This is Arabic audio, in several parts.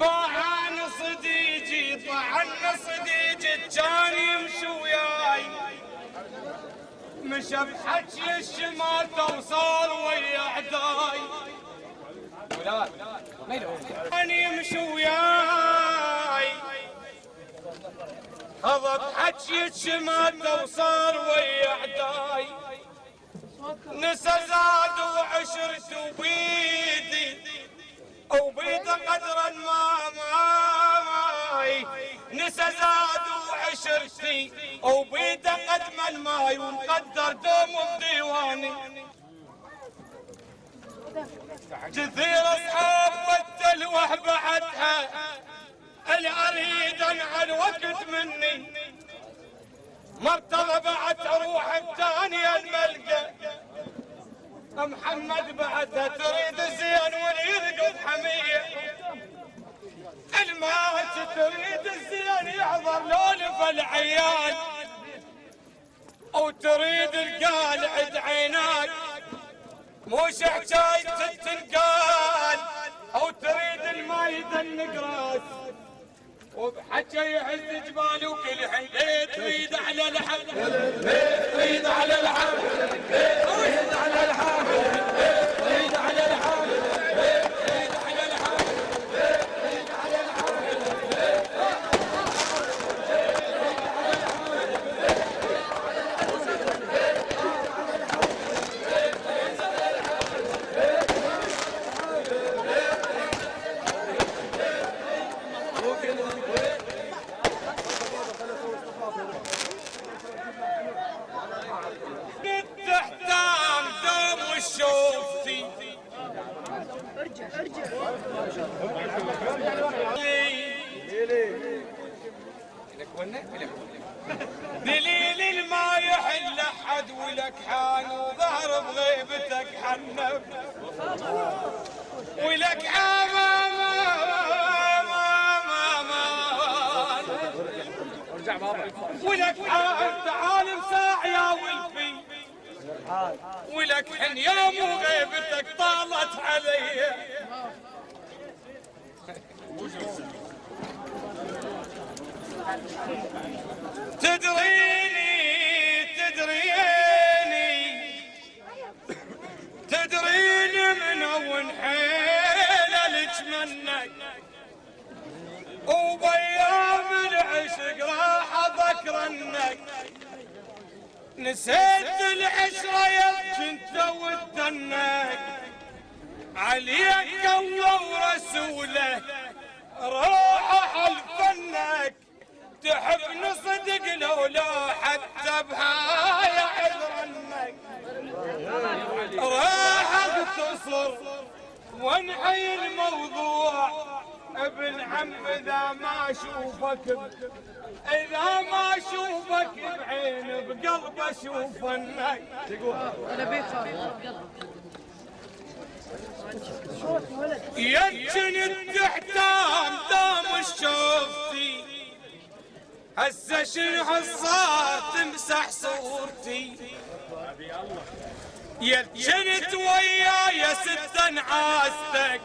باعن صديجي طعن صديجي كان يمشي وياي مشى بحكي الشمال توصل ويا عداي كان يمشي وياي هذا بحكي الشمال توصل ويا عداي نسى زاد وعشرت وبيدي وبيد قدرا ماي نسى زاد وعشرتي وبيد قدم الماي ومقدر دوم بديواني كثير اصحاب والتلوح بعدها انا اريد انعى الوقت مني مرتضى بعد اروح بثانية الملقى محمد بعدها تريد الزين ويرقد حمية المات تريد الزين يحضر لولف العيال او تريد القالعد عيناك موش حكاية تنقال او تريد الماء يدنق راس وبحكي يهز جبال وكل حين تريد على الحب تريد على الحب تريد على الحب تريد على الحب تريد على الحب تريد على تحتام دوم وشوفتي دليل ما يحل احد ولك حان وظهر بغيبتك حنب ولك ولك تعال ساعة يا ولفي ولك حنيام وغيبتك طالت علي. تدريني من اول حيلك منك، وبيام العشق راح اذكرنك. نسيت العشرة يبكي انت ودنك، عليك الله ورسوله راح حلفنك. تحبني صدق لولا حتى بهاي عذرنك. راح اختصر وانحي الموضوع، ابن عم اذا ما اشوفك بعين بقلب اشوفنك. يمكن تحتام دام شوفتي، هسه شنو الصار تمسح صورتي. يمكن وياي ست نعاستك،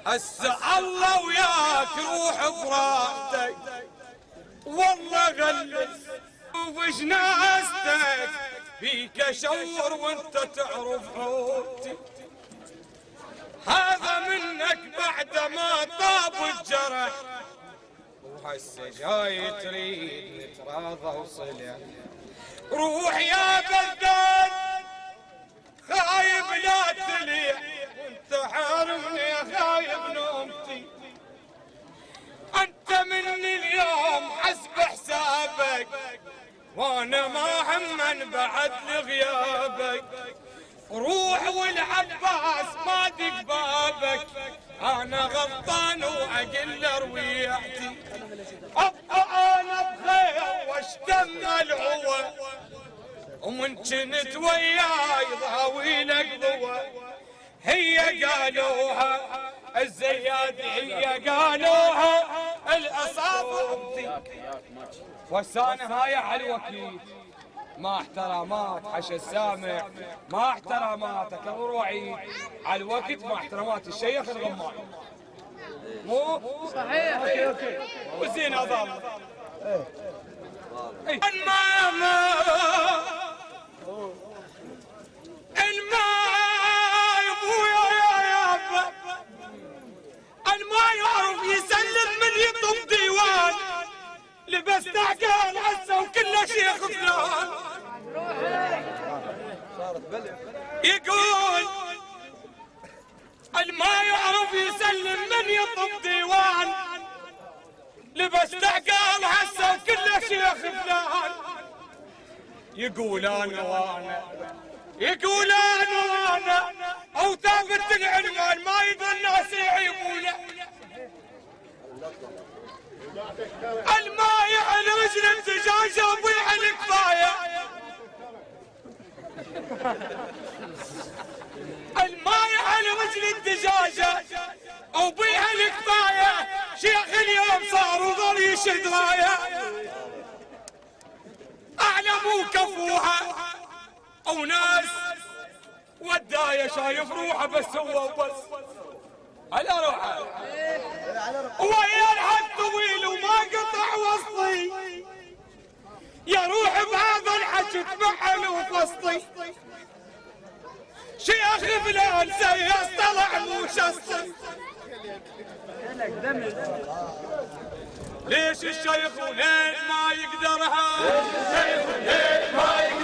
هسه الله وياك روح براحتك. والله غلس وفش ناستك، فيك اشور وانت تعرف حوتي. هذا منك بعد ما طاب الجرح، وهسه جاي تريد نتراضى وصلح. روح يا بغداد خايب لا تليح، وانت حارمني خايب نومتي. انت مني اليوم حسب حسابك، وانا ما همن بعد لغيابك. روح والعباس ما دق بابك، انا غلطان واقل رويحتي. ابقى انا بخير واشتم العوى، ومن كنت وياي ضاوي لك ضوى. هي قالوها الزياد، هي قالوها الاصابع. وسانه هاي على الوكيل ما احترامات حش السامع، ما احتراماتك ابو رعيد على الوقت، ما احترامات الشيخ الغمار. مو صحيح؟ اوكي وزين اظل الماء يعرف يسلم من يطب ديوان. لبس تعقال عزة وكله شيخ فلان. يقول الماء يعرف يسلم من يطب ديوان. لبس تعقال عزة وكله شيخ فلان. يقول انا وانا او ثابت العنوان، ما يبى الناس يعيبونه. الماي على رجل الدجاجة وبيع الكفاية. الماي على رجل الدجاجة وبيع الكفاية. شيخ اليوم صار وظل يشد راية، اعلم وكفوها او ناس وداية شايف روحه بس هو وبس على روحه. ويا الحد طويل وما قطع وسطي، يا روح بهذا الحكي تبحل وفسطي. شيخ فلان سيس طلع مو شسطي. ليش الشيخ ولين ما يقدرها؟ الشيخ ولين ما يقدرها؟